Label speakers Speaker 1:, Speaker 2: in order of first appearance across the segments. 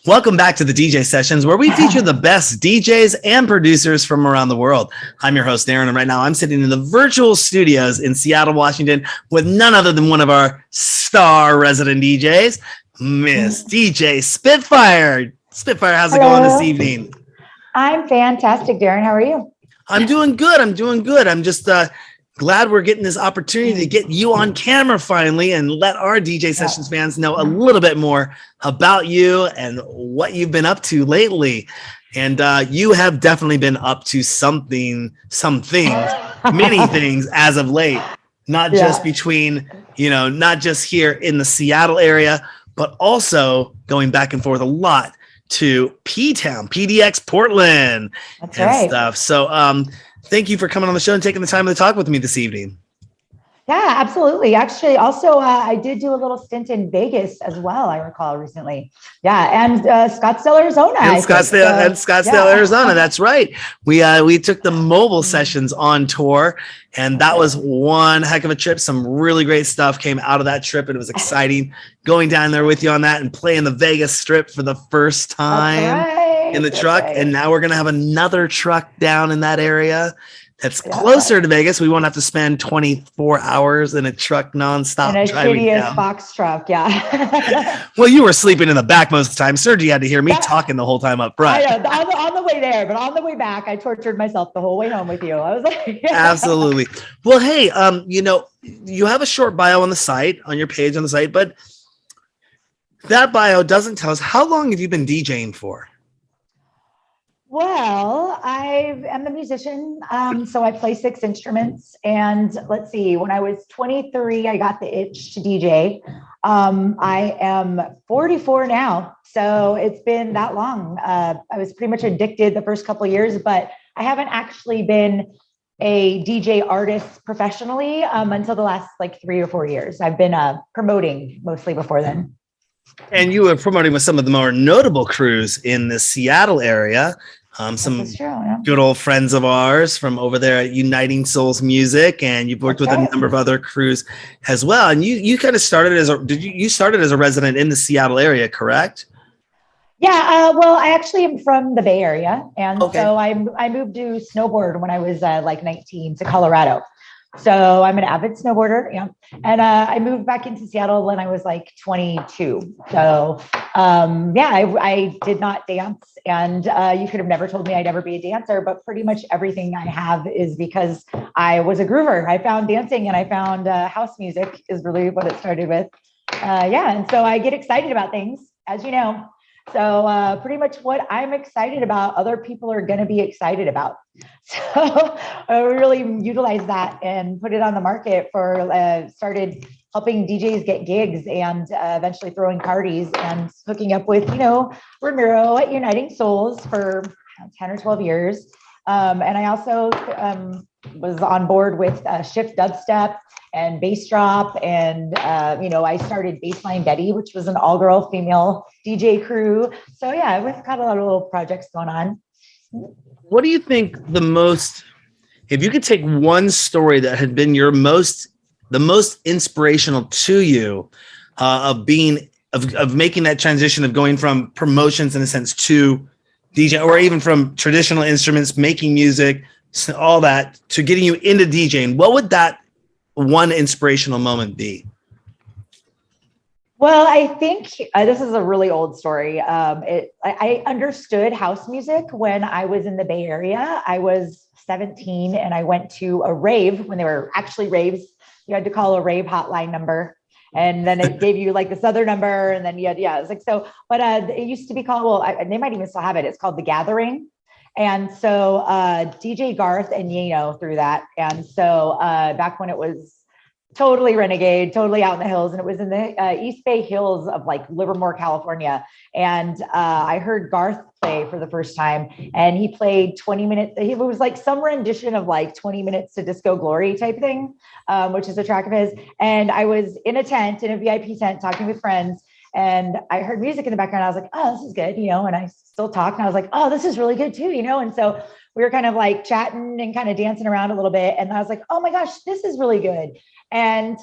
Speaker 1: Welcome back to the DJ Sessions, where we feature the best DJs and producers from around the world. I'm your host, Aaron, and right now I'm sitting in the virtual studios in Seattle, Washington, with none other than one of our star resident DJs, Miss DJ Spitfire. Spitfire, how's it going this evening?
Speaker 2: I'm fantastic, Darren. How are you?
Speaker 1: I'm doing good. I'm just glad we're getting this opportunity to get you on camera finally and let our DJ Sessions fans know a little bit more about you and what you've been up to lately. And you have definitely been up to some things, many things as of late, not just between, not just here in the Seattle area, but also going back and forth a lot to P-Town, PDX Portland stuff. So, thank you for coming on the show and taking the time to talk with me this evening.
Speaker 2: Yeah, absolutely. Actually, also, I did do a little stint in Vegas as well, I recall recently. Yeah, and Scottsdale, Arizona.
Speaker 1: Scottsdale, Arizona. That's right. We took the mobile sessions on tour, and that was one heck of a trip. Some really great stuff came out of that trip, and it was exciting going down there with you on that and playing the Vegas Strip for the first time in the truck. And now we're going to have another truck down in that area that's closer to Vegas. We won't have to spend 24 hours in a truck nonstop.
Speaker 2: In a shitty box truck,
Speaker 1: Well, you were sleeping in the back most of the time. Sergi had to hear me talking the whole time up front.
Speaker 2: I know, on the way there, but on the way back, I tortured myself the whole way home with you. I was like,
Speaker 1: Absolutely. Well, hey, you have a short bio on the site, on your page on the site, but that bio doesn't tell us how long have you been DJing for?
Speaker 2: Well, I am a musician, so I play 6 instruments. And let's see, when I was 23, I got the itch to DJ. I am 44 now, so it's been that long. I was pretty much addicted the first couple of years, but I haven't actually been a DJ artist professionally until the last 3 or 4 years. I've been promoting mostly before then.
Speaker 1: And you were promoting with some of the more notable crews in the Seattle area. Some good old friends of ours from over there at Uniting Souls Music, and you've worked with a number of other crews as well. And you kind of started you started as a resident in the Seattle area, correct?
Speaker 2: Yeah, well, I actually am from the Bay Area, and so I moved to snowboard when I was 19 to Colorado. So I'm an avid snowboarder, and I moved back into Seattle when I was 22. So I did not dance, and you could have never told me I'd ever be a dancer, but pretty much everything I have is because I was a groover. I found dancing, and I found house music is really what it started with. And so I get excited about things, as you know. So pretty much what I'm excited about, other people are going to be excited about. So I really utilize that and put it on the market started helping DJs get gigs and eventually throwing parties and hooking up with, Ramiro at Uniting Souls for 10 or 12 years. And I also was on board with Shift Dubstep and Bass Drop. And, I started Baseline Betty, which was an all-girl female DJ crew. So yeah, we've got a lot of little projects going on.
Speaker 1: What do you think if you could take one story that had been the most inspirational to you of making that transition of going from promotions in a sense to DJ, or even from traditional instruments, making music, all that, to getting you into DJing, what would that one inspirational moment be?
Speaker 2: Well, I think this is a really old story. I understood house music when I was in the Bay Area. I was 17 and I went to a rave when they were actually raves. You had to call a rave hotline number. And then it gave you this other number. And then it was so, but it used to be called, they might even still have it. It's called The Gathering. And so DJ Garth and Yano through that. And so back when it was totally renegade, totally out in the hills. And it was in the East Bay Hills of Livermore, California. And I heard Garth play for the first time, and he played 20 minutes. It was some rendition of 20 Minutes to Disco Glory type thing, which is a track of his. And I was in a VIP tent talking with friends, and I heard music in the background. I was like, oh, this is good, and I still talked, and I was like, oh, this is really good too, and so we were kind of chatting and kind of dancing around a little bit. And I was like, oh my gosh, this is really good. And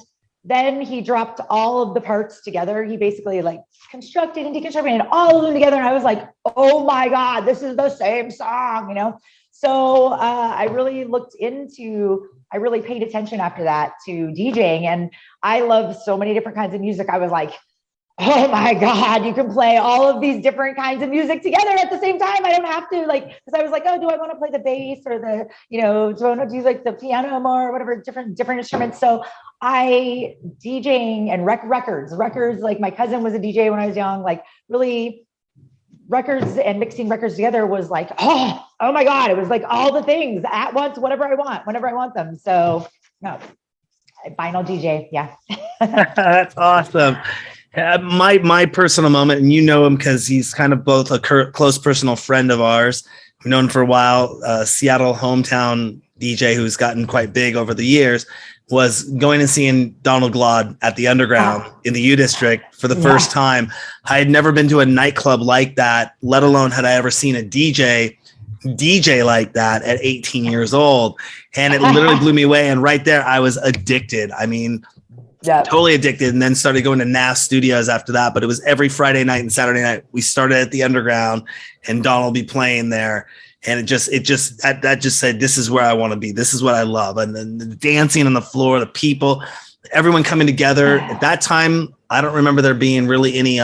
Speaker 2: then he dropped all of the parts together. He basically like constructed and deconstructed and all of them together. And I was like, oh my God, this is the same song, you know? So I really paid attention after that to DJing, and I love so many different kinds of music. I was like, oh my God, you can play all of these different kinds of music together at the same time. I don't have to like, because I was like, oh, do I want to play the bass or the, you know, do I want to do like the piano more or whatever, different instruments. So I DJing and records, like my cousin was a DJ when I was young, like really records and mixing records together was like, oh my God, it was like all the things at once, whenever I want them. So no, vinyl DJ. Yeah.
Speaker 1: That's awesome. My personal moment, and you know him because he's kind of both a close personal friend of ours. We've known him for a while. Seattle hometown DJ who's gotten quite big over the years, was going and seeing Donald Glaude at the Underground in the U District for the first time. I had never been to a nightclub like that, let alone had I ever seen a DJ like that at 18 years old. And it literally blew me away. And right there, I was addicted. I mean, totally addicted, and then started going to NAS studios after that. But it was every Friday night and Saturday night. We started at the Underground, and Donald will be playing there. And that just said, this is where I want to be. This is what I love. And then the dancing on the floor, the people, everyone coming together. At that time, I don't remember there being really any,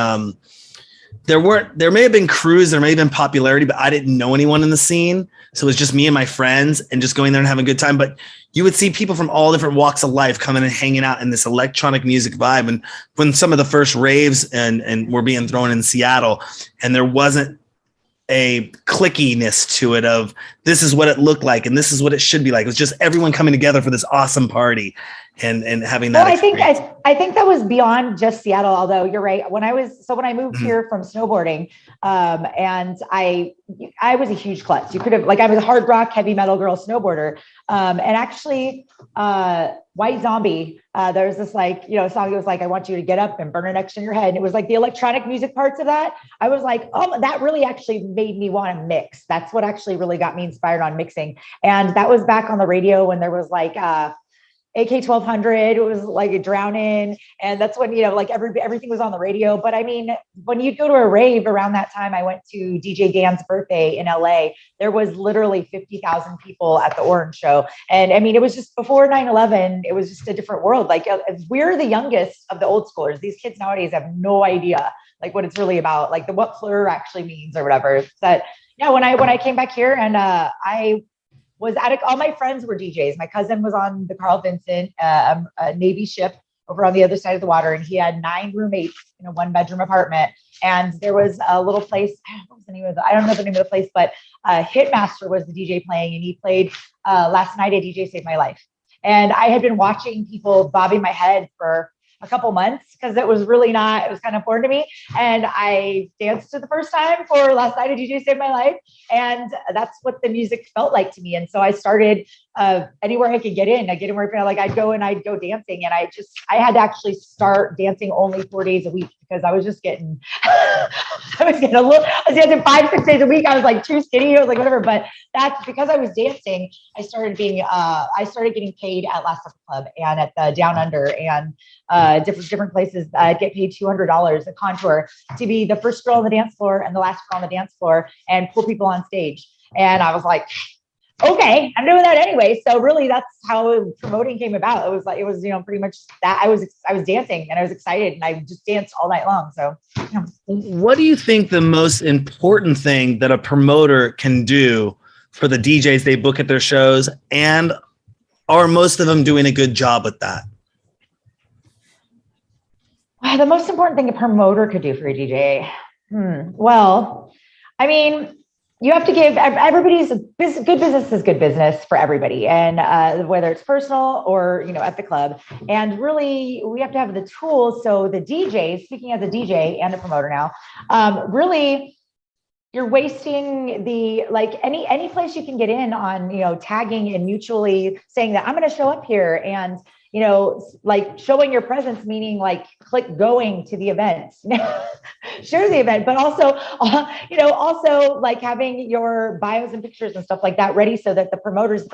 Speaker 1: there may have been crews, there may have been popularity, but I didn't know anyone in the scene. So it was just me and my friends and just going there and having a good time. But you would see people from all different walks of life coming and hanging out in this electronic music vibe. And when some of the first raves and were being thrown in Seattle, and there wasn't a clickiness to it of this is what it looked like and this is what it should be like. It was just everyone coming together for this awesome party and having that.
Speaker 2: Well, I think that was beyond just Seattle, although you're right. When I moved here from snowboarding, and I was a huge klutz. You could have, like, I was a hard rock, heavy metal girl snowboarder. And actually, White Zombie, there's this like, you know, song that was like, I want you to get up and burn an X in your head. And it was like the electronic music parts of that. I was like, oh, that really actually made me want to mix. That's what actually really got me inspired on mixing. And that was back on the radio when there was like, AK-1200, it was like Drowning. And that's when, you know, like everything was on the radio. But I mean, when you'd go to a rave around that time, I went to DJ Dan's birthday in LA. There was literally 50,000 people at the Orange Show. And I mean, it was just before 9/11, it was just a different world. Like we're the youngest of the old schoolers. These kids nowadays have no idea like what it's really about, like what plur actually means or whatever. But yeah, when I came back here and I was all my friends were DJs. My cousin was on the Carl Vincent, a Navy ship over on the other side of the water. And he had 9 roommates in a 1-bedroom apartment. And there was a little place, I don't know the name of the place, but Hitmaster was the DJ playing, and he played last night at DJ Saved My Life. And I had been watching people bobbing my head for a couple months because it was kind of foreign to me. And I danced for the first time for last night at DJ Saved My Life. And that's what the music felt like to me. And so I started anywhere I could get in. I'd go dancing. And I had to actually start dancing only 4 days a week because I was just getting, I was dancing 5-6 days a week. I was like too skinny. I was like, whatever. But that's because I was dancing. I started getting paid at Last Supper Club and at the Down Under and different places. I'd get paid $200 a contour to be the first girl on the dance floor and the last girl on the dance floor and pull people on stage. And I was like, okay, I'm doing that anyway. So really that's how promoting came about. It was, you know, pretty much that I was dancing and I was excited and I just danced all night long. So, yeah.
Speaker 1: What do you think the most important thing that a promoter can do for the DJs they book at their shows, and are most of them doing a good job with that?
Speaker 2: The most important thing a promoter could do for a DJ. Well, I mean, you have to give everybody's good business is good business for everybody. And whether it's personal or, you know, at the club. And really, we have to have the tools. So the DJs, speaking as a DJ and a promoter now, really, you're wasting any place you can get in on, you know, tagging and mutually saying that I'm going to show up here. And like showing your presence, meaning like click going to the event, share the event, but also, also like having your bios and pictures and stuff like that ready so that the promoters,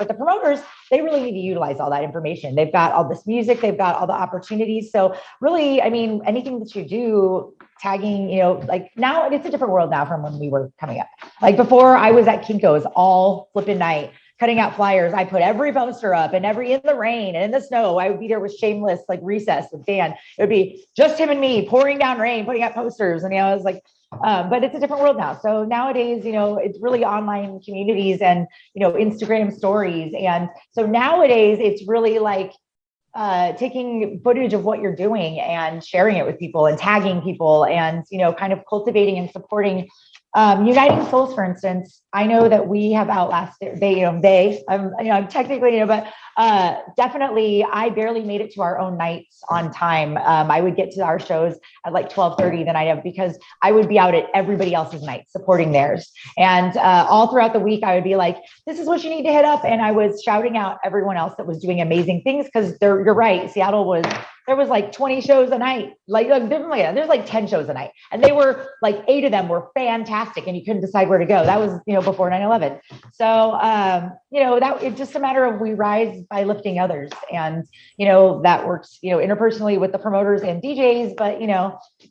Speaker 2: they really need to utilize all that information. They've got all this music, they've got all the opportunities. So really, I mean, anything that you do, tagging, like now it's a different world now from when we were coming up. Like before I was at Kinko's all flipping night, cutting out flyers. I put every poster up and in the rain and in the snow. I would be there with Shameless, like Recess with Dan. It would be just him and me pouring down rain, putting out posters. And I was like, but it's a different world now. So nowadays, it's really online communities and, Instagram stories. And so nowadays it's really like taking footage of what you're doing and sharing it with people and tagging people and, kind of cultivating and supporting Uniting Souls, for instance. I know that we have outlasted I'm technically, but definitely I barely made it to our own nights on time. I would get to our shows at like 12:30 the night of, because I would be out at everybody else's night supporting theirs. And all throughout the week, I would be like, this is what you need to hit up. And I was shouting out everyone else that was doing amazing things, because you're right. Seattle there was like 20 shows a night, there's like 10 shows a night. And they were like 8 of them were fantastic and you couldn't decide where to go. That was, before 9/11. So, that it's just a matter of we rise by lifting others. And, that works, interpersonally with the promoters and DJs, but,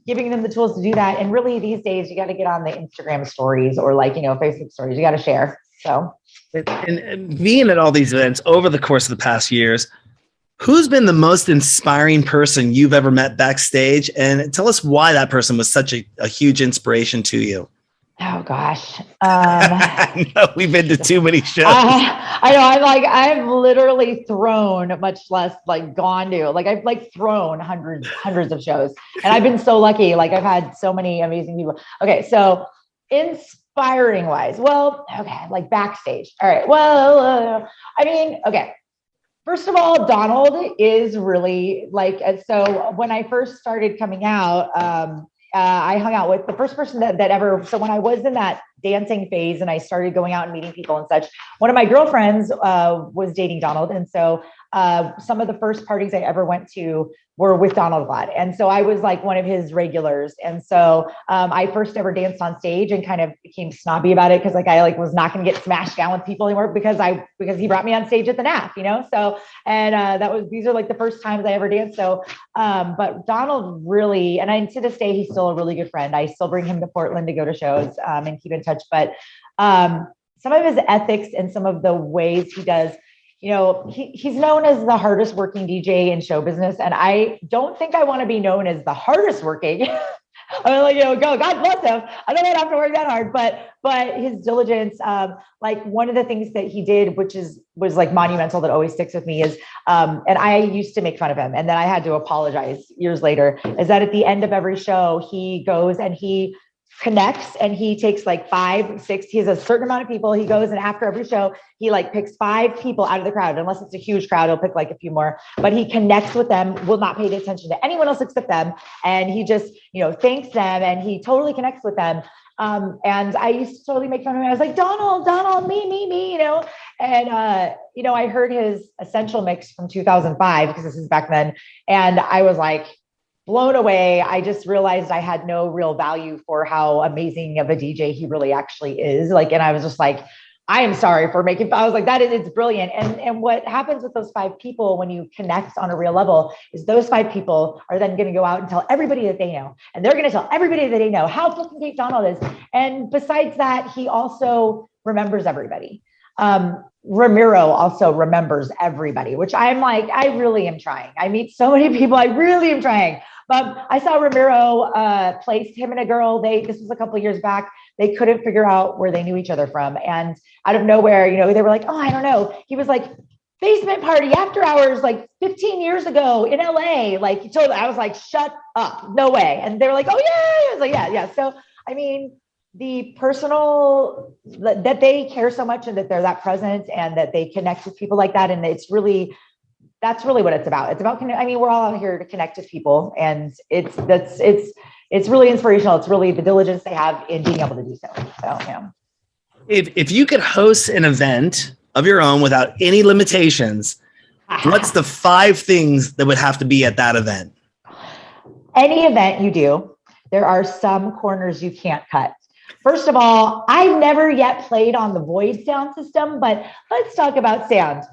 Speaker 2: giving them the tools to do that. And really these days you got to get on the Instagram stories or Facebook stories, you got to share. So.
Speaker 1: And being at all these events over the course of the past years, who's been the most inspiring person you've ever met backstage? And tell us why that person was such a huge inspiration to you.
Speaker 2: Oh gosh.
Speaker 1: No, we've been to too many shows.
Speaker 2: I know. I've literally thrown, much less gone to, I've thrown hundreds of shows, and I've been so lucky. I've had so many amazing people. Okay. So inspiring wise, backstage. All right. Well, okay. First of all, Donald is really so when I first started coming out, I hung out with the first person that ever, so when I was in that dancing phase and I started going out and meeting people and such, one of my girlfriends was dating Donald. And so some of the first parties I ever went to were with Donald Glad. And so I was one of his regulars. And so I first ever danced on stage and kind of became snobby about it, because I was not going to get smashed down with people anymore because he brought me on stage at the NAF, so, and these are the first times I ever danced. So, but Donald really, and to this day, he's still a really good friend. I still bring him to Portland to go to shows and keep in touch. But some of his ethics and some of the ways he does, he's known as the hardest working DJ in show business. And I don't think I want to be known as the hardest working. God bless him. I don't have to work that hard, but his diligence, one of the things that he did, which was monumental, that always sticks with me is, and I used to make fun of him, and then I had to apologize years later, is that at the end of every show, he goes and he connects and he takes 5, 6, he has a certain amount of people. He goes and after every show, he picks 5 people out of the crowd. Unless it's a huge crowd, he'll pick a few more, but he connects with them, will not pay attention to anyone else except them. And he just, thanks them and he totally connects with them. And I used to totally make fun of him. I was like, Donald, me, and, I heard his Essential mix from 2005, because this is back then. And I was blown away. I just realized I had no real value for how amazing of a DJ he really actually is. And I was just I am sorry for making, I was it's brilliant. And what happens with those 5 people when you connect on a real level is those 5 people are then going to go out and tell everybody that they know. And they're going to tell everybody that they know how fucking great Donald is. And besides that, he also remembers everybody. Ramiro also remembers everybody, which I'm I really am trying. I meet so many people. I really am trying. But I saw Ramiro placed him and a girl. This was a couple of years back. They couldn't figure out where they knew each other from. And out of nowhere, they were oh, I don't know. He was basement party after hours, 15 years ago in LA. He told me, I was shut up. No way. And they were oh yeah. I was yeah. So, the personal, that they care so much and that they're that present and that they connect with people like that. And that's really what it's about. It's about, we're all out here to connect with people, and it's really inspirational. It's really the diligence they have in being able to do so. So, yeah.
Speaker 1: If you could host an event of your own without any limitations, What's the 5 things that would have to be at that event?
Speaker 2: Any event you do, there are some corners you can't cut. First of all, I've never yet played on the Void sound system, but let's talk about sound.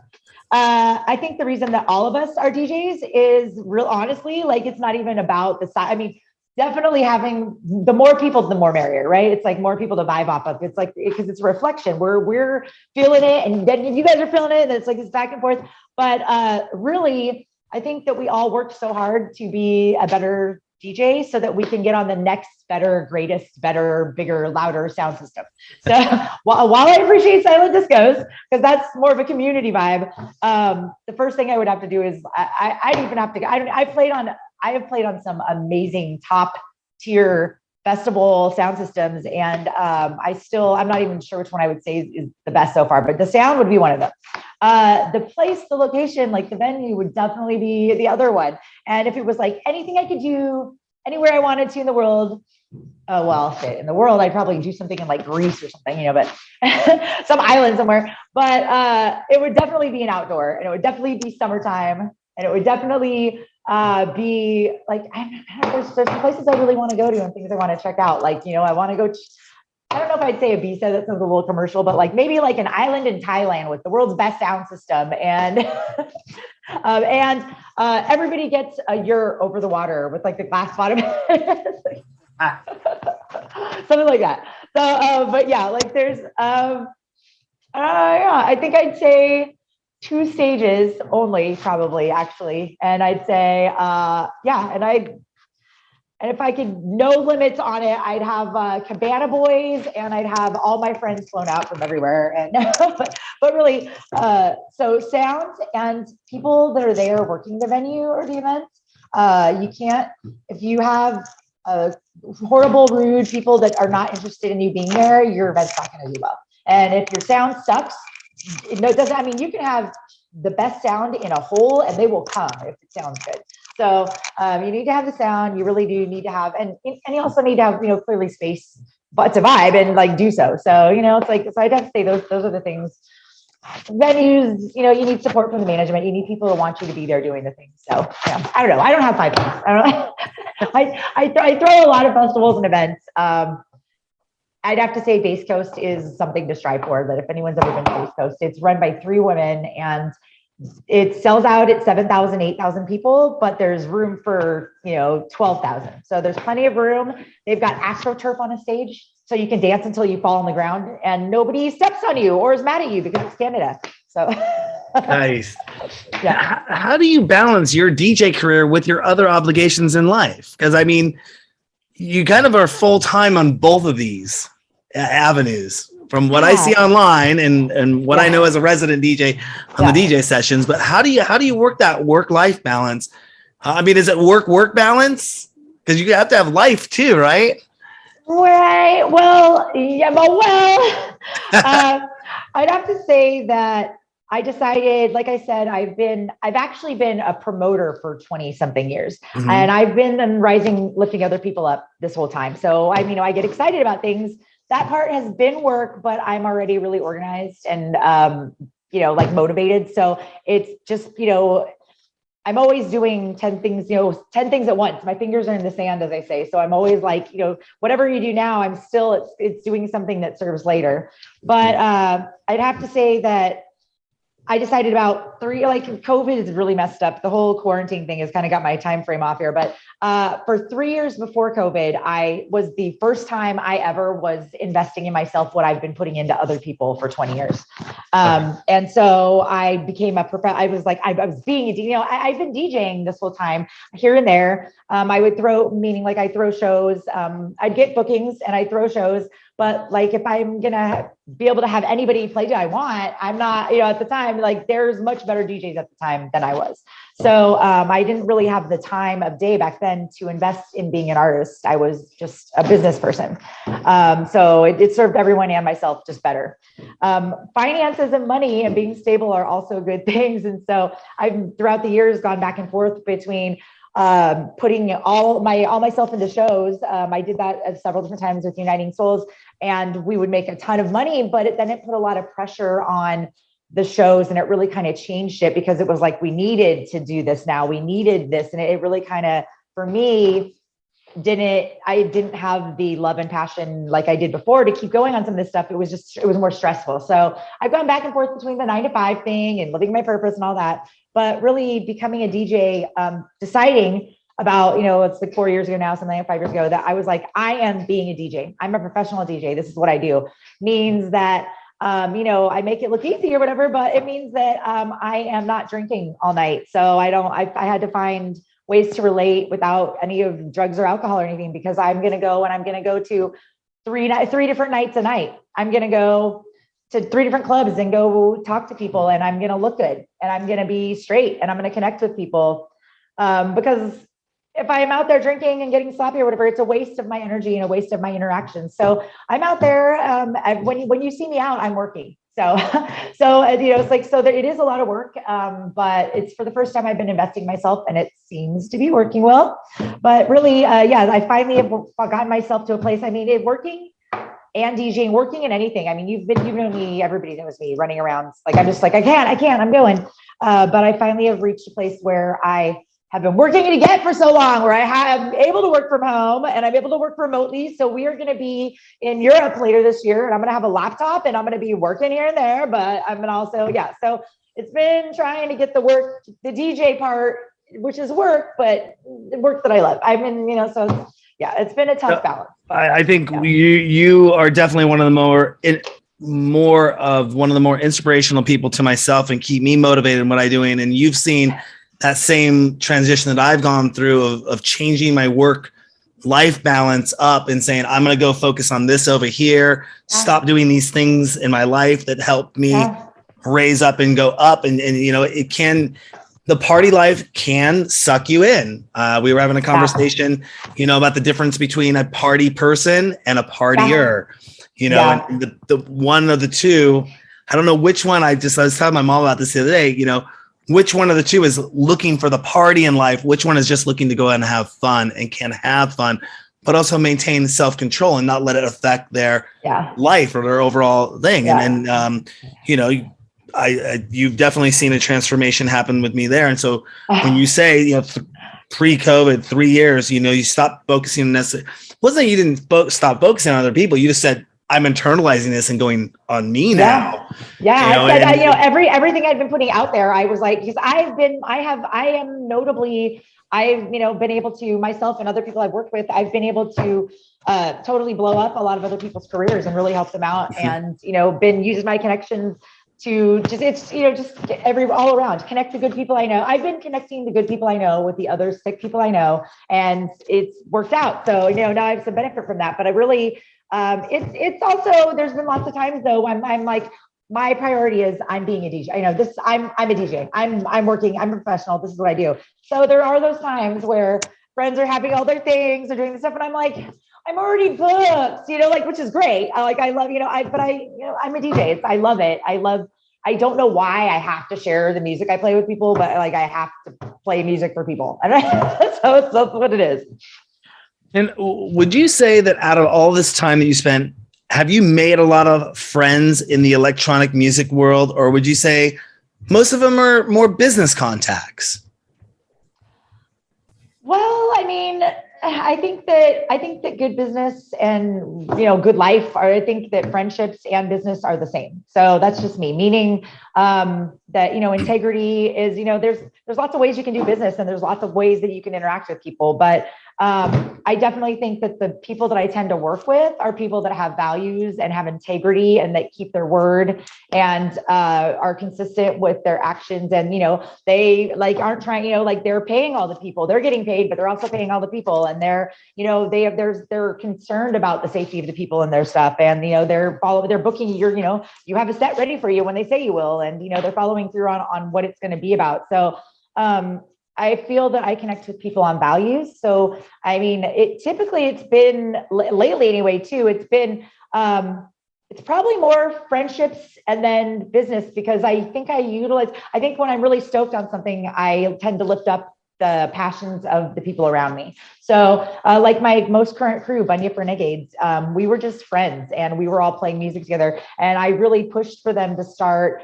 Speaker 2: I think the reason that all of us are DJs is real honestly, like it's not even about the size. I mean, definitely having the more people, the more merrier, right? It's like more people to vibe off of. It's like, because it's a reflection. We're feeling it, and then you guys are feeling it, and it's like it's back and forth. But really, I think that we all worked so hard to be a better DJ so that we can get on the next better, greatest, better, bigger, louder sound system. So while I appreciate silent discos, because that's more of a community vibe, the first thing I would have to do is I have played on some amazing top tier festival sound systems, and I'm not even sure which one I would say is the best so far, but the sound would be one of them. The location, like the venue would definitely be the other one. And if it was like anything I could do anywhere I wanted to in the world, in the world, I'd probably do something in like Greece or something, but some island somewhere. But it would definitely be an outdoor, and it would definitely be summertime, and it would definitely be like, there's some places I really want to go to and things I want to check out. Like, I want to go, I don't know if I'd say Ibiza, that sounds a little commercial, but like maybe like an island in Thailand with the world's best sound system. And, everybody gets a yurt over the water with like the glass bottom, something like that. So, but yeah, like there's, I think I'd say 2 stages only, probably actually. And I'd say, and if I could, no limits on it, I'd have Cabana Boys, and I'd have all my friends flown out from everywhere. And but really, so sound and people that are there working the venue or the event, you can't, if you have horrible, rude people that are not interested in you being there, your event's not going to do well. And if your sound sucks, it doesn't, I mean, you can have the best sound in a hole and they will come if it sounds good. So you need to have the sound, you really do need to have, and you also need to have, clearly space, but to vibe and like do so. So, it's like, so I'd have to say those are the things. Venues, you need support from the management. You need people who want you to be there doing the things. So yeah, I don't know. I don't have 5 things. I don't know. I throw a lot of festivals and events. I'd have to say Bass Coast is something to strive for, that if anyone's ever been to Bass Coast, it's run by 3 women, and it sells out at 7,000, 8,000 people, but there's room for, 12,000. So there's plenty of room. They've got AstroTurf on a stage, so you can dance until you fall on the ground and nobody steps on you or is mad at you because it's Canada. So
Speaker 1: nice.
Speaker 2: Yeah.
Speaker 1: How do you balance your DJ career with your other obligations in life? Because I mean, you kind of are full time on both of these avenues, from what I see online and what I know as a resident DJ on the DJ sessions. But how do you work that work-life balance? I mean, is it work balance? Because you have to have life too, right?
Speaker 2: Right. Well, yeah, I'd have to say that I decided, like I said, I've actually been a promoter for 20 something years, and I've been rising, lifting other people up this whole time. So I get excited about things. That part has been work, but I'm already really organized and, like motivated. So it's just, I'm always doing 10 things, 10 things at once. My fingers are in the sand, as I say. So I'm always like, whatever you do now, I'm still, it's doing something that serves later. But I'd have to say that I decided about 3, like COVID is really messed up. The whole quarantine thing has kind of got my time frame off here. But for 3 years before COVID, I was the first time I ever was investing in myself, what I've been putting into other people for 20 years. And so I became I was like, I was being a DJ. I've been DJing this whole time here and there. I would I throw shows. I'd get bookings and I throw shows. But like, if I'm going to be able to have anybody play that I want, I'm not, at the time, like there's much better DJs at the time than I was. So I didn't really have the time of day back then to invest in being an artist. I was just a business person. So it served everyone and myself just better. Finances and money and being stable are also good things. And so I've throughout the years gone back and forth between putting all myself into shows. I did that several different times with Uniting Souls, and we would make a ton of money, but then it put a lot of pressure on the shows, and it really kind of changed it because it was like, we needed to do this now. We needed this. And it really kind of, for me, I didn't have the love and passion like I did before to keep going on some of this stuff. It was more stressful. So I've gone back and forth between the 9 to 5 thing and living my purpose and all that, but really becoming a DJ, deciding about, it's like 4 years ago now, something like 5 years ago, that I was like, I am being a DJ. I'm a professional DJ. This is what I do. Means that, I make it look easy or whatever, but it means that I am not drinking all night. So I had to find ways to relate without any of drugs or alcohol or anything, because I'm going to go to three different nights a night. I'm going to go to 3 different clubs and go talk to people, and I'm going to look good, and I'm going to be straight, and I'm going to connect with people. Because if I'm out there drinking and getting sloppy or whatever, it's a waste of my energy and a waste of my interactions. So I'm out there. When you see me out, I'm working. So it's like, so it is a lot of work. But it's for the first time I've been investing myself, and it seems to be working well. But really, I finally have gotten myself to a place. I mean, working and DJing, working in anything. I mean, you've known me, everybody knows me running around. Like, I'm just like, I can't, I'm going. But I finally have reached a place where I have been working to get for so long, where I am able to work from home and I'm able to work remotely. So we are going to be in Europe later this year, and I'm going to have a laptop and I'm going to be working here and there, but I'm going to also, so it's been trying to get the DJ part, which is work, but work that I love. So it's been a tough balance.
Speaker 1: I think you are definitely one of the more inspirational people to myself and keep me motivated in what I'm doing. And you've seen that same transition that I've gone through of changing my work-life balance up and saying, I'm going to go focus on this over here, stop doing these things in my life that help me raise up and go up. And the party life can suck you in. We were having a conversation, about the difference between a party person and a partier, and the one of the two, I don't know which one. I was telling my mom about this the other day, which one of the two is looking for the party in life? Which one is just looking to go out and have fun and can have fun, but also maintain self-control and not let it affect their life or their overall thing. Yeah. And you've definitely seen a transformation happen with me there. And so when you say, pre-COVID, 3 years, you stopped focusing on this. Wasn't that you didn't stop focusing on other people? You just said, I'm internalizing this and going on me now.
Speaker 2: Yeah. Everything I've been putting out there, I was like, because I've been able to, myself and other people I've worked with, I've been able to totally blow up a lot of other people's careers and really help them out. And, been using my connections to all around connect the good people I know. I've been connecting the good people I know with the other sick people I know, and it's worked out. So, now I have some benefit from that, but I really, it's also, there's been lots of times though, I'm like, my priority is I'm being a DJ. I'm a DJ. I'm working, I'm a professional. This is what I do. So there are those times where friends are having all their things, they're doing this stuff. And I'm like, I'm already booked, which is great. I love, I'm a DJ. I love it. I don't know why I have to share the music I play with people, but I have to play music for people. And so that's what it is.
Speaker 1: And would you say that out of all this time that you spent, have you made a lot of friends in the electronic music world, or would you say most of them are more business contacts?
Speaker 2: Well, I think that good business and, good life I think that friendships and business are the same. So that's just me, meaning that, integrity is, there's lots of ways you can do business and there's lots of ways that you can interact with people. But I definitely think that the people that I tend to work with are people that have values and have integrity and that keep their word and are consistent with their actions. And, they aren't trying, they're paying all the people, they're getting paid, but they're also paying all the people. And they're, they're concerned about the safety of the people and their stuff. And, they're booking you have a set ready for you when they say you will. And, they're following through on what it's going to be about. So, I feel that I connect with people on values. So, it's been lately anyway, too. It's been, it's probably more friendships and then business, because I think when I'm really stoked on something, I tend to lift up the passions of the people around me. So like my most current crew, Bunyip Renegades, we were just friends and we were all playing music together. And I really pushed for them to start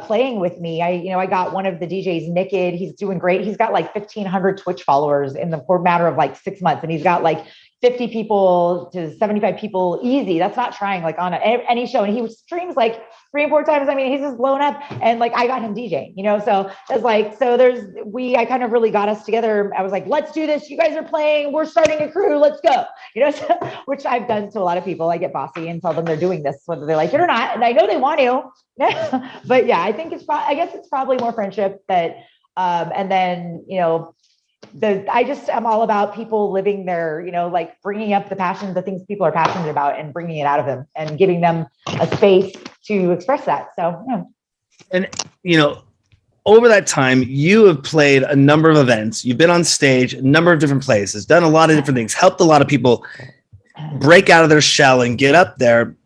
Speaker 2: playing with me. I got one of the DJs, Naked. He's doing great. He's got like 1,500 Twitch followers in the matter of like 6 months. And he's got like 50 people to 75 people easy. That's not trying like on any show. And he streams like 3 and 4 times. I mean, he's just blown up, and like I got him DJing, so it's like, I kind of really got us together. I was like, let's do this. You guys are playing, we're starting a crew, let's go, which I've done to a lot of people. I get bossy and tell them they're doing this, whether they like it or not. And I know they want to, but yeah, I think I guess it's probably more friendship that, and then, I'm all about people living their, like bringing up the passions, the things people are passionate about and bringing it out of them and giving them a space to express that. So, yeah.
Speaker 1: And, over that time, you have played a number of events. You've been on stage, a number of different places, done a lot of different things, helped a lot of people break out of their shell and get up there.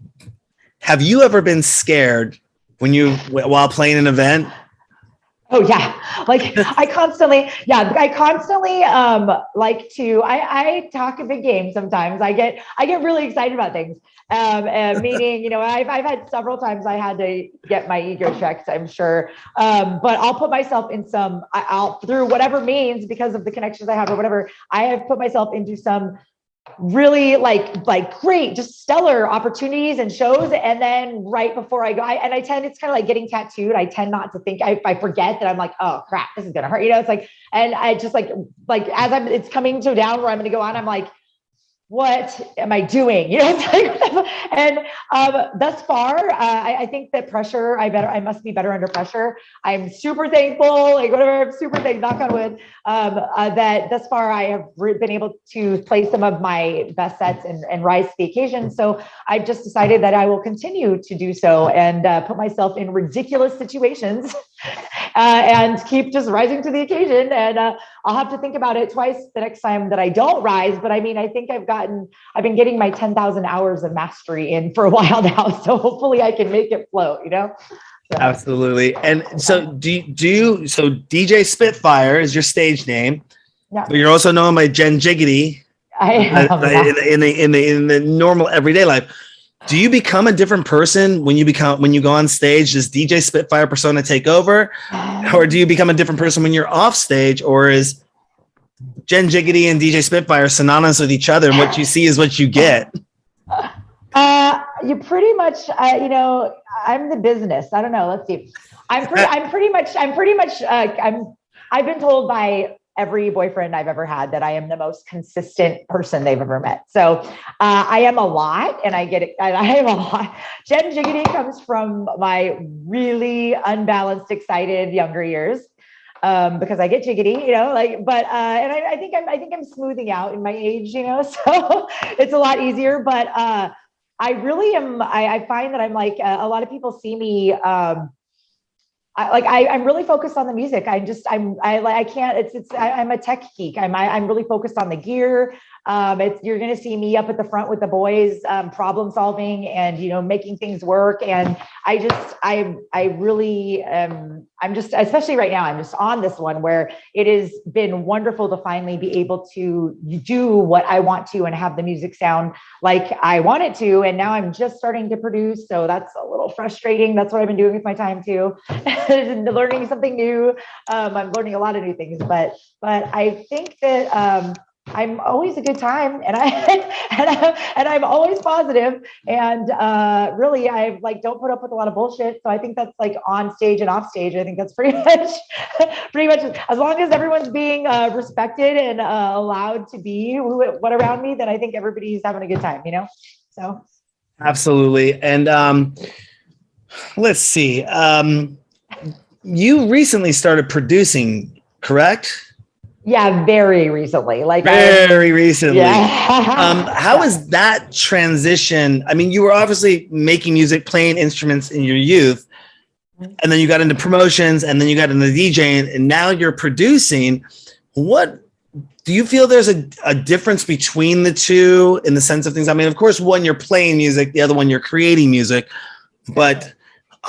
Speaker 1: Have you ever been scared while playing an event?
Speaker 2: Oh yeah. Like I constantly like to, I talk a big game sometimes. I get really excited about things. Meaning, I've had several times I had to get my ego checked, I'm sure. But I'll put myself in I'll through whatever means, because of the connections I have or whatever, I have put myself into some really like great, just stellar opportunities and shows. And then right before I go, it's kind of like getting tattooed. I tend not to think, I forget that I'm like, oh crap, this is going to hurt. It's like, and I just like as it's coming to down where I'm going to go on, I'm like, what am I doing? And thus far, I think that pressure, I must be better under pressure. I'm super thankful, I'm super thankful, knock on wood, that thus far I have been able to play some of my best sets and rise to the occasion. So I've just decided that I will continue to do so and put myself in ridiculous situations and keep just rising to the occasion. And I'll have to think about it twice the next time that I don't rise. But I mean, I think I've been getting my 10,000 hours of mastery in for a while now. So hopefully I can make it float, So.
Speaker 1: Absolutely. And so so DJ Spitfire is your stage name, yeah. But you're also known by Jiggedy in the normal everyday life. Do you become a different person when you go on stage? Does DJ Spitfire persona take over, or do you become a different person when you're off stage, or is Jiggedy and DJ Spitfire synonymous with each other, and what you see is what you get?
Speaker 2: You pretty much, I'm the business. I don't know. Let's see. I've been told by every boyfriend I've ever had that I am the most consistent person they've ever met. So I am a lot, and I get it. I am a lot. Jiggedy comes from my really unbalanced, excited younger years. Because I get jiggedy, but and I think I'm smoothing out in my age, so it's a lot easier. But I really am. I find that I'm like a lot of people see me. I'm really focused on the music. I'm a tech geek. I'm really focused on the gear. You're going to see me up at the front with the boys, problem solving and, making things work. And I'm just, especially right now, I'm just on this one where it has been wonderful to finally be able to do what I want to and have the music sound like I want it to. And now I'm just starting to produce. So that's a little frustrating. That's what I've been doing with my time too. Learning something new. I'm learning a lot of new things, but I think that, I'm always a good time, and I'm always positive, and really I don't put up with a lot of bullshit. So I think that's like on stage and off stage. I think that's pretty much as long as everyone's being respected and allowed to be what around me, then I think everybody's having a good time, So
Speaker 1: absolutely. And let's see. You recently started producing, correct?
Speaker 2: Yeah, very recently.
Speaker 1: Very recently.
Speaker 2: Yeah.
Speaker 1: How is that transition? I mean, you were obviously making music, playing instruments in your youth, and then you got into promotions, and then you got into DJing, and now you're producing. What do you feel there's a difference between the two in the sense of things? I mean, of course, one, you're playing music, the other one, you're creating music, but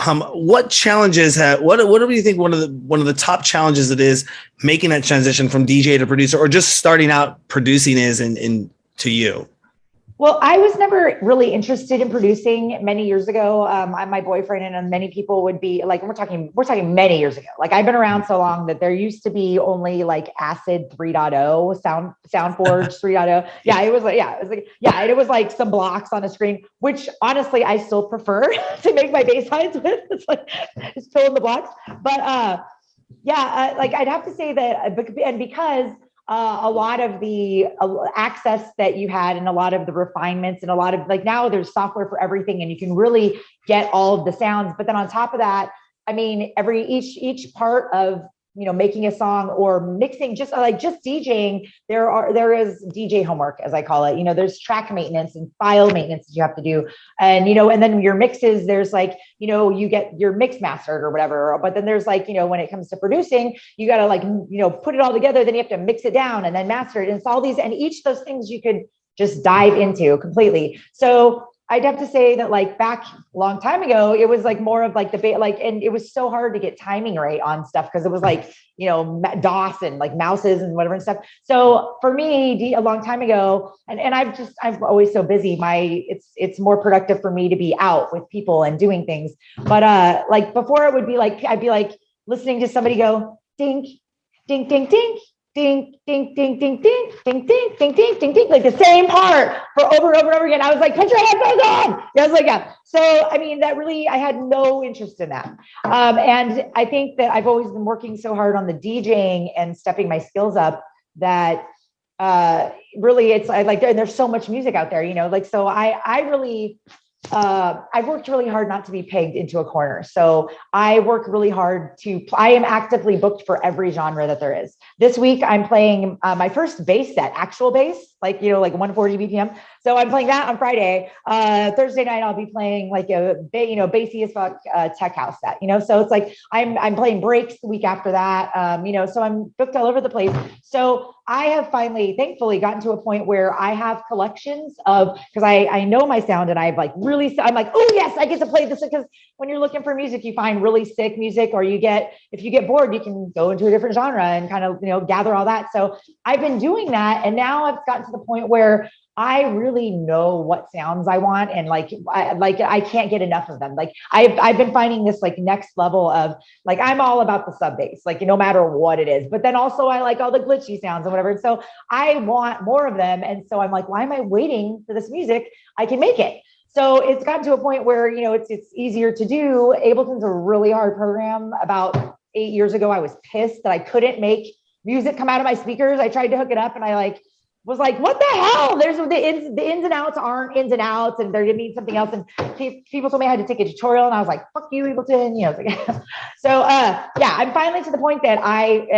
Speaker 1: What challenges what do you think one of the top challenges it is making that transition from DJ to producer, or just starting out producing is in to you?
Speaker 2: Well, I was never really interested in producing many years ago. My boyfriend and many people would be like, we're talking many years ago. Like I've been around so long that there used to be only like Acid 3.0, Soundforge 3.0. Yeah, it was like some blocks on a screen, which honestly I still prefer to make my bass lines with. It's like just fill in the blocks. But like I'd have to say that, and because a lot of the access that you had and a lot of the refinements and a lot of like now there's software for everything and you can really get all of the sounds. But then on top of that, I mean, each part of, you know, making a song or mixing, just DJing, there is DJ homework, as I call it. You know, there's track maintenance and file maintenance that you have to do. And, you know, and then your mixes, there's like, you know, you get your mix mastered or whatever. But then there's like, you know, when it comes to producing, you got to like, you know, put it all together, then you have to mix it down and then master it. And it's all these, and each of those things you could just dive into completely. So I'd have to say that like back a long time ago, it was like more of like and it was so hard to get timing right on stuff because it was like, you know, DOS and like mouses and whatever and stuff. So for me, a long time ago, and I'm always so busy. It's more productive for me to be out with people and doing things. But like before it would be like, I'd be like listening to somebody go ding, ding, ding, ding. Ding, ding, ding, ding, ding, ding, ding, ding, ding, ding, ding, like the same part for over and over and over again. I was like, put your headphones on. I was like, yeah. So, I mean, that really, I had no interest in that. And I think that I've always been working so hard on the DJing and stepping my skills up that really it's and there's so much music out there, you know, like, so I really, I've worked really hard not to be pegged into a corner. So I work really hard I am actively booked for every genre that there is. This week I'm playing my first bass set, actual bass, like, you know, like 140 BPM. So I'm playing that on Friday. Thursday night, I'll be playing like bassy as fuck tech house set, you know? So it's like, I'm playing breaks the week after that. You know, so I'm booked all over the place. So I have finally, thankfully, gotten to a point where I have collections of, because I know my sound and I've like I'm like, oh yes, I get to play this, because when you're looking for music, you find really sick music, or if you get bored, you can go into a different genre and kind of, you know, gather all that. So I've been doing that. And now I've gotten to the point where I really know what sounds I want. And I can't get enough of them. Like I've been finding this like next level of like, I'm all about the sub bass, like no matter what it is, but then also I like all the glitchy sounds and whatever. And so I want more of them. And so I'm like, why am I waiting for this music? I can make it. So it's gotten to a point where, you know, it's easier to do. Ableton's a really hard program. About 8 years ago, I was pissed that I couldn't make music come out of my speakers. I tried to hook it up and I was like, what the hell? There's the ins and outs aren't ins and outs, and they're gonna need something else. And people told me I had to take a tutorial, and I was like, fuck you, Ableton. You know, so yeah, I'm finally to the point that I'm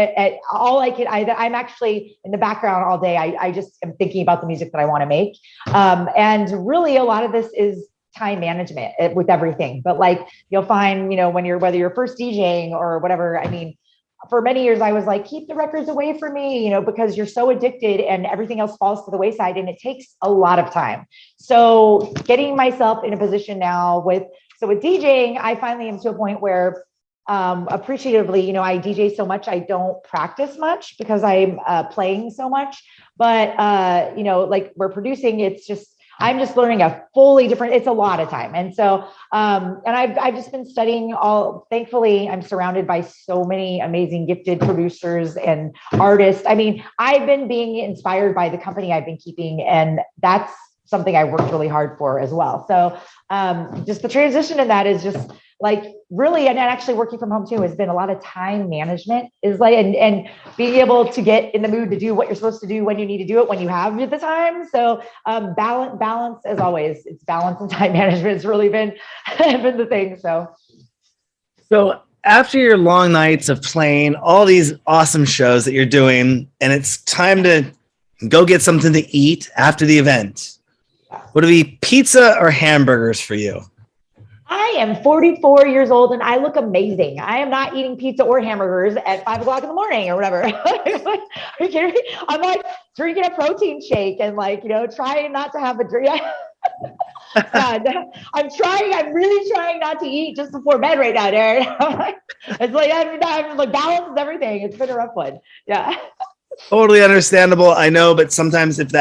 Speaker 2: actually in the background all day. I just am thinking about the music that I want to make. And really a lot of this is time management with everything. But like you'll find, you know, whether you're first DJing or whatever, I mean, for many years, I was like, keep the records away from me, you know, because you're so addicted and everything else falls to the wayside, and it takes a lot of time. So getting myself in a position now with DJing, I finally am to a point where appreciatively, you know, I DJ so much, I don't practice much because I'm playing so much, but you know, like we're producing, I'm just learning a fully different, it's a lot of time. And so, and I've just been studying thankfully, I'm surrounded by so many amazing gifted producers and artists. I mean, I've been being inspired by the company I've been keeping, and that's something I worked really hard for as well. So just the transition in that is just like really, and actually working from home too, has been a lot of time management is like, and being able to get in the mood to do what you're supposed to do when you need to do it, when you have the time. So balance as always, it's balance and time management has really been the thing. So
Speaker 1: after your long nights of playing all these awesome shows that you're doing, and it's time to go get something to eat after the event, would it be pizza or hamburgers for you?
Speaker 2: I am 44 years old and I look amazing. I am not eating pizza or hamburgers at 5 o'clock in the morning or whatever. Are you kidding me? I'm like drinking a protein shake and like, you know, trying not to have a drink. I'm really trying not to eat just before bed right now, Darren. It's like, I'm like balances everything. It's been a rough one. Yeah.
Speaker 1: Totally understandable. I know, but sometimes if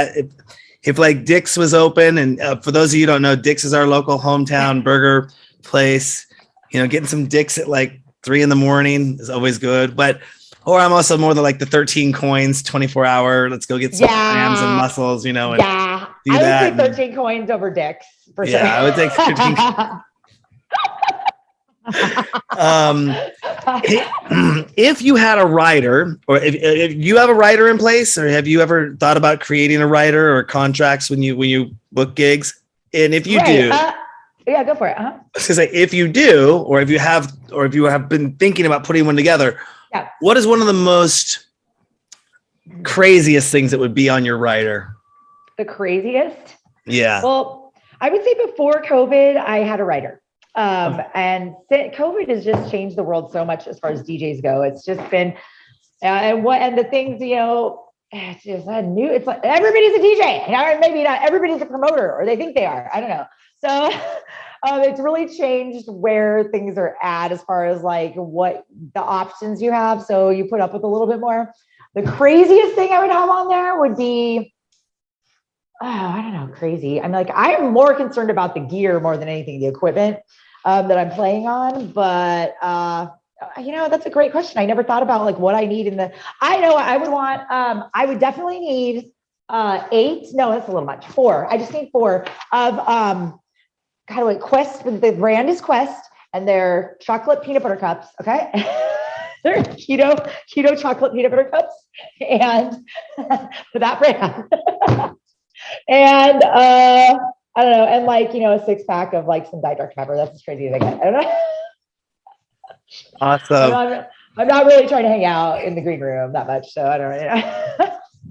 Speaker 1: like Dick's was open, and for those of you who don't know, Dick's is our local hometown burger place. You know, getting some Dick's at like 3 a.m. is always good. Or I'm also more than like the 13 coins, 24-hour. Let's go get some clams and mussels, you know. And
Speaker 2: I would say 13 coins over Dick's for sure.
Speaker 1: Yeah, I would take 13. If you had a writer, or if you have a writer in place, or have you ever thought about creating a writer or contracts when you book gigs? And if you do,
Speaker 2: yeah, go for it.
Speaker 1: I was gonna say, if you do, or if you have been thinking about putting one together, what is one of the most craziest things that would be on your writer?
Speaker 2: The craziest?
Speaker 1: Yeah.
Speaker 2: Well, I would say before COVID, I had a writer. And COVID has just changed the world so much as far as DJs go. It's just been, and the things, you know, it's just new. It's like everybody's a DJ, and maybe not everybody's a promoter, or they think they are. I don't know. So it's really changed where things are at as far as like what the options you have. So you put up with a little bit more. The craziest thing I would have on there would be, I don't know, crazy. I'm like, I'm more concerned about the gear more than anything, the equipment that I'm playing on. But you know, that's a great question. I never thought about like what I need I know I would want, I would definitely need 8. No, that's a little much. 4. I just need 4 of kind of like Quest. The brand is Quest, and they're chocolate peanut butter cups. Okay. They're keto chocolate peanut butter cups, and for that brand. And I don't know, and like, you know, a 6-pack of like some Diet Dr Pepper. That's as crazy as I get. I don't know.
Speaker 1: Awesome.
Speaker 2: I'm not really trying to hang out in the green room that much, so I don't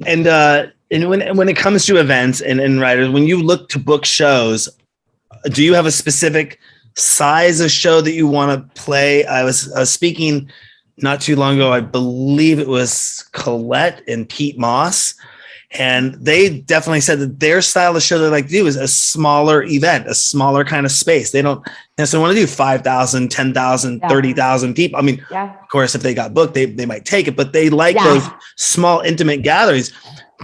Speaker 2: know.
Speaker 1: And when it comes to events and writers, when you look to book shows, do you have a specific size of show that you want to play? I was speaking not too long ago. I believe it was Colette and Pete Moss. And they definitely said that their style of show they like to do is a smaller event, a smaller kind of space. They don't necessarily want to do 5,000, 10,000, 30,000 people. I mean, of course, if they got booked, they might take it, but they like those small, intimate gatherings.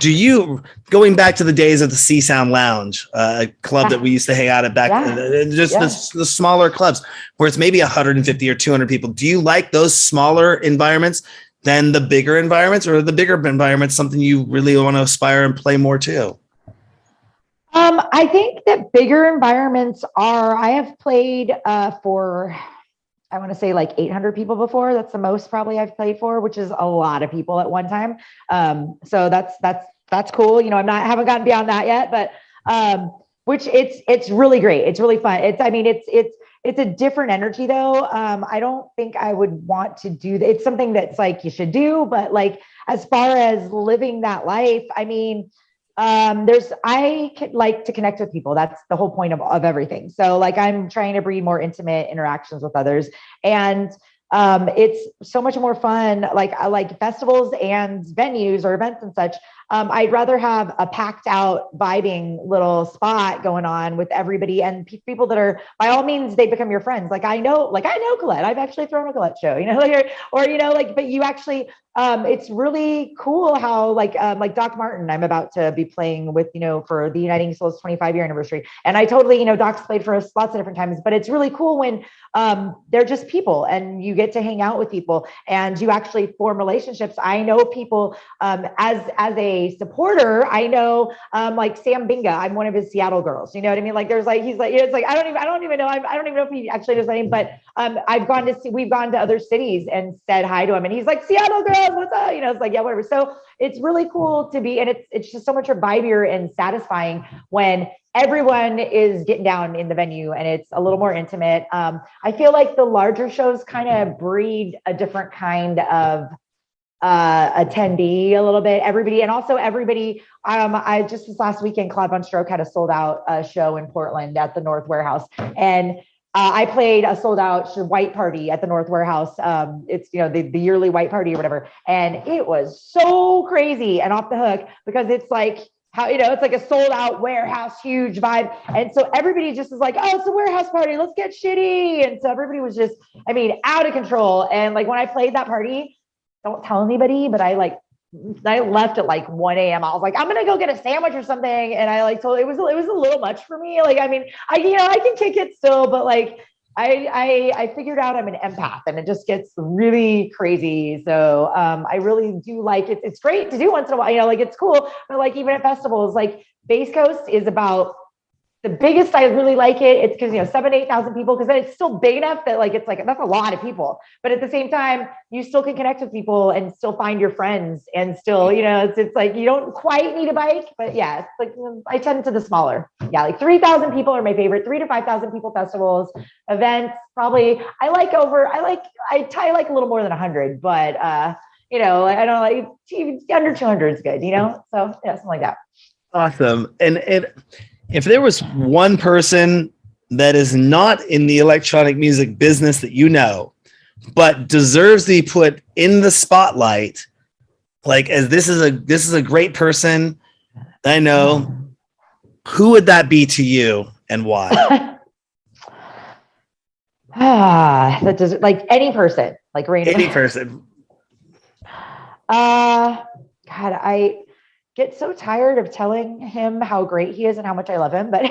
Speaker 1: Do you, going back to the days of the Sea Sound Lounge, a club that we used to hang out at back, just the smaller clubs where it's maybe 150 or 200 people. Do you like those smaller environments than the bigger environments, or the bigger environments something you really want to aspire and play more to?
Speaker 2: I think that bigger environments I have played for, I want to say like 800 people before. That's the most probably I've played for, which is a lot of people at one time. So that's cool. You know, haven't gotten beyond that yet, but which it's really great. It's really fun. It's a different energy though. I don't think I would want to do that. It's something that's like you should do, but like as far as living that life, I mean, I could like to connect with people. That's the whole point of everything. So like I'm trying to breed more intimate interactions with others, and it's so much more fun. Like I like festivals and venues or events and such. I'd rather have a packed out vibing little spot going on with everybody and people that are, by all means, they become your friends. I know Colette. I've actually thrown a Colette show, you know, or, you know, like, but you actually, it's really cool how like Doc Martin, I'm about to be playing with, you know, for the Uniting Souls 25-year anniversary. And I totally, you know, Doc's played for us lots of different times, but it's really cool when they're just people and you get to hang out with people and you actually form relationships. I know people as a supporter. I know like Sam Binga, I'm one of his Seattle girls. You know what I mean? Like there's like, he's like, it's like, I don't even know if he actually knows my name, but we've gone to other cities and said hi to him and he's like, Seattle girls, what's up? You know, it's like, yeah, whatever. So it's really cool to be, and it's just so much more vibier and satisfying when everyone is getting down in the venue and it's a little more intimate. I feel like the larger shows kind of breed a different kind of attendee a little bit, everybody. I just this last weekend, Cloud Von Stroke had a sold out show in Portland at the North Warehouse. And I played a sold out white party at the North Warehouse. It's, you know, the yearly white party or whatever. And it was so crazy and off the hook because it's like, how, it's like a sold out warehouse, huge vibe. And so everybody just is like, oh, it's a warehouse party. Let's get shitty. And so everybody was just, out of control. And like when I played that party, don't tell anybody, but I left at like 1 a.m. I was like, I'm going to go get a sandwich or something. And I told it was a little much for me. Like, I can kick it still, but like, I figured out I'm an empath and it just gets really crazy. So I really do like it. It's great to do once in a while, it's cool. But like even at festivals, like Bass Coast is about the biggest. I really like it. It's because 7,000-8,000 people, because then it's still big enough that it's like that's a lot of people. But at the same time, you still can connect with people and still find your friends and still it's like you don't quite need a bike, but yeah, it's like I tend to the smaller. Yeah, like 3,000 people are my favorite. 3,000 to 5,000 people festivals, events. Probably I like a little more than 100, but I don't like under 200 is good. So yeah, something like that.
Speaker 1: Awesome. And if there was one person that is not in the electronic music business that but deserves to be put in the spotlight, like as this is a great person, I know, who would that be to you and why?
Speaker 2: That does like any person, like random.
Speaker 1: Any person.
Speaker 2: God, I get so tired of telling him how great he is and how much I love him, but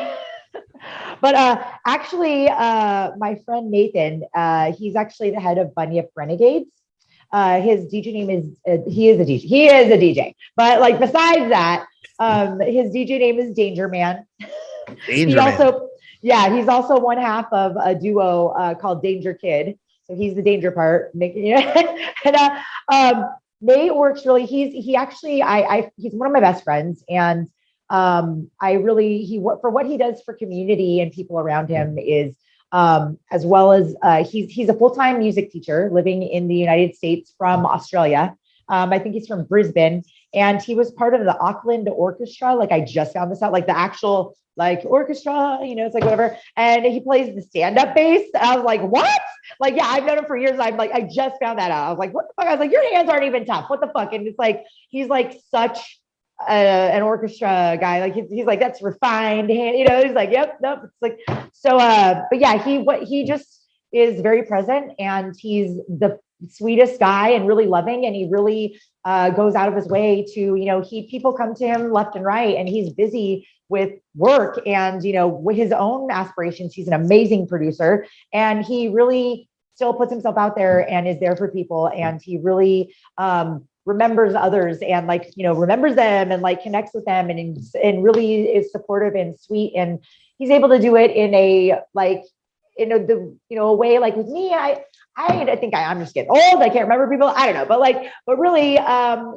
Speaker 2: actually my friend Nathan, he's actually the head of Bunyip Renegades. His DJ name is he is a DJ, but like besides that, his DJ name is Danger Man. He's also one half of a duo called Danger Kid, so he's the danger part. And Nate works really. He's one of my best friends, and for what he does for community and people around him is as well as he's a full-time music teacher living in the United States from Australia. I think he's from Brisbane, and he was part of the Auckland Orchestra. Like I just found this out, like the actual orchestra, it's like whatever. And he plays the stand-up bass. I was like, what? Like, yeah, I've known him for years. I just found that out. I was like, what the fuck? I was like, your hands aren't even tough. What the fuck? And it's like, he's like such an orchestra guy. Like he's like, that's refined hand, he's like, yep, nope. It's like, so, but yeah, he just is very present, and he's the sweetest guy and really loving. And he really goes out of his way to, people come to him left and right, and he's busy with work and, with his own aspirations. He's an amazing producer, and he really still puts himself out there and is there for people. And he really remembers others and remembers them and connects with them and really is supportive and sweet. And he's able to do it in a way like with me, I think I'm just getting old. I can't remember people. I don't know, but really,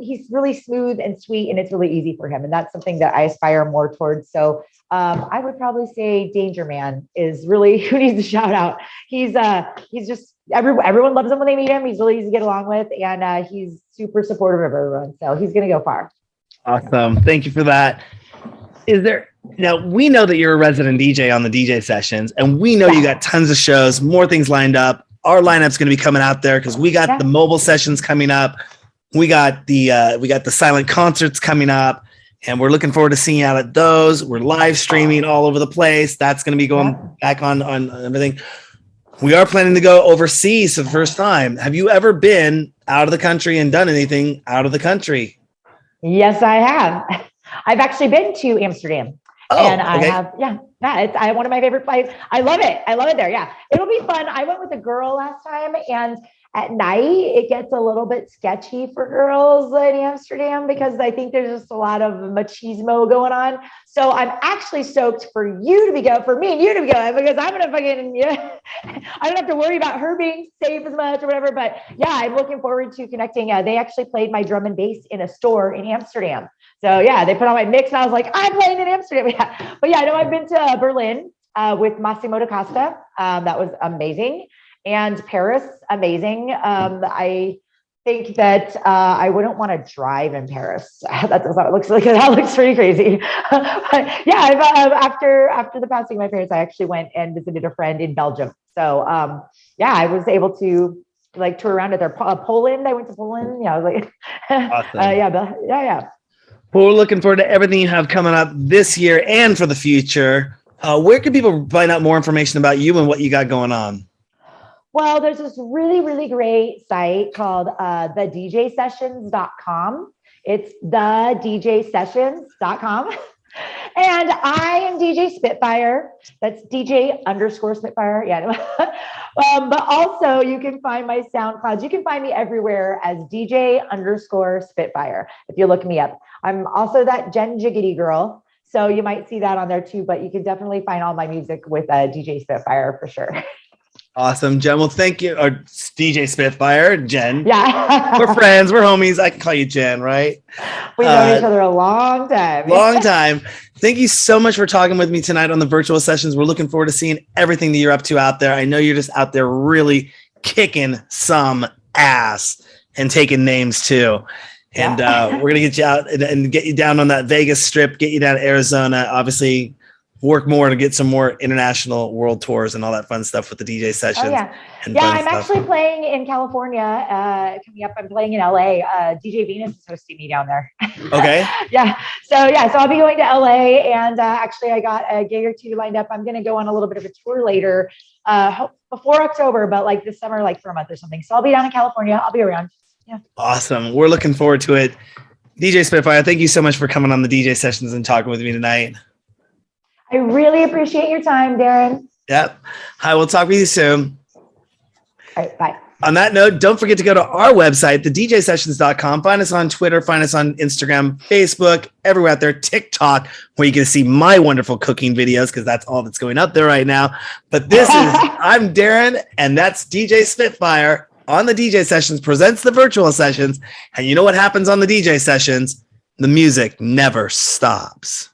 Speaker 2: he's really smooth and sweet, and it's really easy for him. And that's something that I aspire more towards. So I would probably say Danger Man is really who needs a shout out. He's just everyone loves him when they meet him. He's really easy to get along with, and he's super supportive of everyone. So he's going to go far.
Speaker 1: Awesome. Thank you for that. Now we know that you're a resident DJ on the DJ sessions, and we know you got tons of shows, more things lined up. Our lineup's going to be coming out there because we got the mobile sessions coming up. We got the silent concerts coming up, and we're looking forward to seeing you out at those. We're live streaming all over the place. That's going to be going back on everything. We are planning to go overseas for the first time. Have you ever been out of the country and done anything out of the country?
Speaker 2: Yes, I have. I've actually been to Amsterdam. And I have, it's one of my favorite places. I love it. I love it there. Yeah, it'll be fun. I went with a girl last time, and at night it gets a little bit sketchy for girls in Amsterdam because I think there's just a lot of machismo going on. So I'm actually stoked for me and you to be going because I'm gonna fucking I don't have to worry about her being safe as much or whatever. But yeah, I'm looking forward to connecting. They actually played my drum and bass in a store in Amsterdam. So yeah, they put on my mix, and I was like, I'm playing in Amsterdam. Yeah. But yeah, I know I've been to Berlin with Massimo da Costa. That was amazing. And Parraz, amazing. I think that I wouldn't want to drive in Paris. That does not look like that looks pretty crazy. But yeah, after the passing of my parents, I actually went and visited a friend in Belgium. So yeah, I was able to tour around at their Poland. I went to Poland. Yeah, I was like,
Speaker 1: awesome.
Speaker 2: yeah.
Speaker 1: Well, we're looking forward to everything you have coming up this year and for the future. Where can people find out more information about you and what you got going on?
Speaker 2: Well, there's this really, really great site called the DJSessions.com. It's the DJSessions.com. And I am DJ Spitfire. That's DJ_Spitfire. Yeah. But also you can find my SoundClouds. You can find me everywhere as DJ_Spitfire. If you look me up, I'm also that Jiggedy girl. So you might see that on there too, but you can definitely find all my music with DJ Spitfire for sure.
Speaker 1: Awesome, Jen. Well, thank you. Or DJ Spitfire, Jen.
Speaker 2: Yeah.
Speaker 1: We're friends. We're homies. I can call you Jen, right?
Speaker 2: We've known each other a long time.
Speaker 1: Long time. Thank you so much for talking with me tonight on the virtual sessions. We're looking forward to seeing everything that you're up to out there. I know you're just out there really kicking some ass and taking names too. And we're going to get you out and get you down on that Vegas strip, get you down to Arizona, obviously work more to get some more international world tours and all that fun stuff with the DJ sessions.
Speaker 2: Oh, yeah. I'm actually playing in California coming up. I'm playing in LA. DJ Venus is hosting me down there.
Speaker 1: Okay.
Speaker 2: So I'll be going to LA, and actually I got a gig or two lined up. I'm going to go on a little bit of a tour later before October, but like this summer, like for a month or something. So I'll be down in California. I'll be around. Yeah.
Speaker 1: Awesome. We're looking forward to it. DJ Spitfire, thank you so much for coming on the DJ sessions and talking with me tonight.
Speaker 2: I really appreciate your time, Darren.
Speaker 1: Yep. I will talk with you soon.
Speaker 2: All right, bye.
Speaker 1: On that note, don't forget to go to our website, thedjsessions.com. Find us on Twitter, find us on Instagram, Facebook, everywhere out there, TikTok, where you can see my wonderful cooking videos, because that's all that's going up there right now. But I'm Darren, and that's DJ Spitfire on the DJ Sessions, presents the virtual sessions. And you know what happens on the DJ Sessions? The music never stops.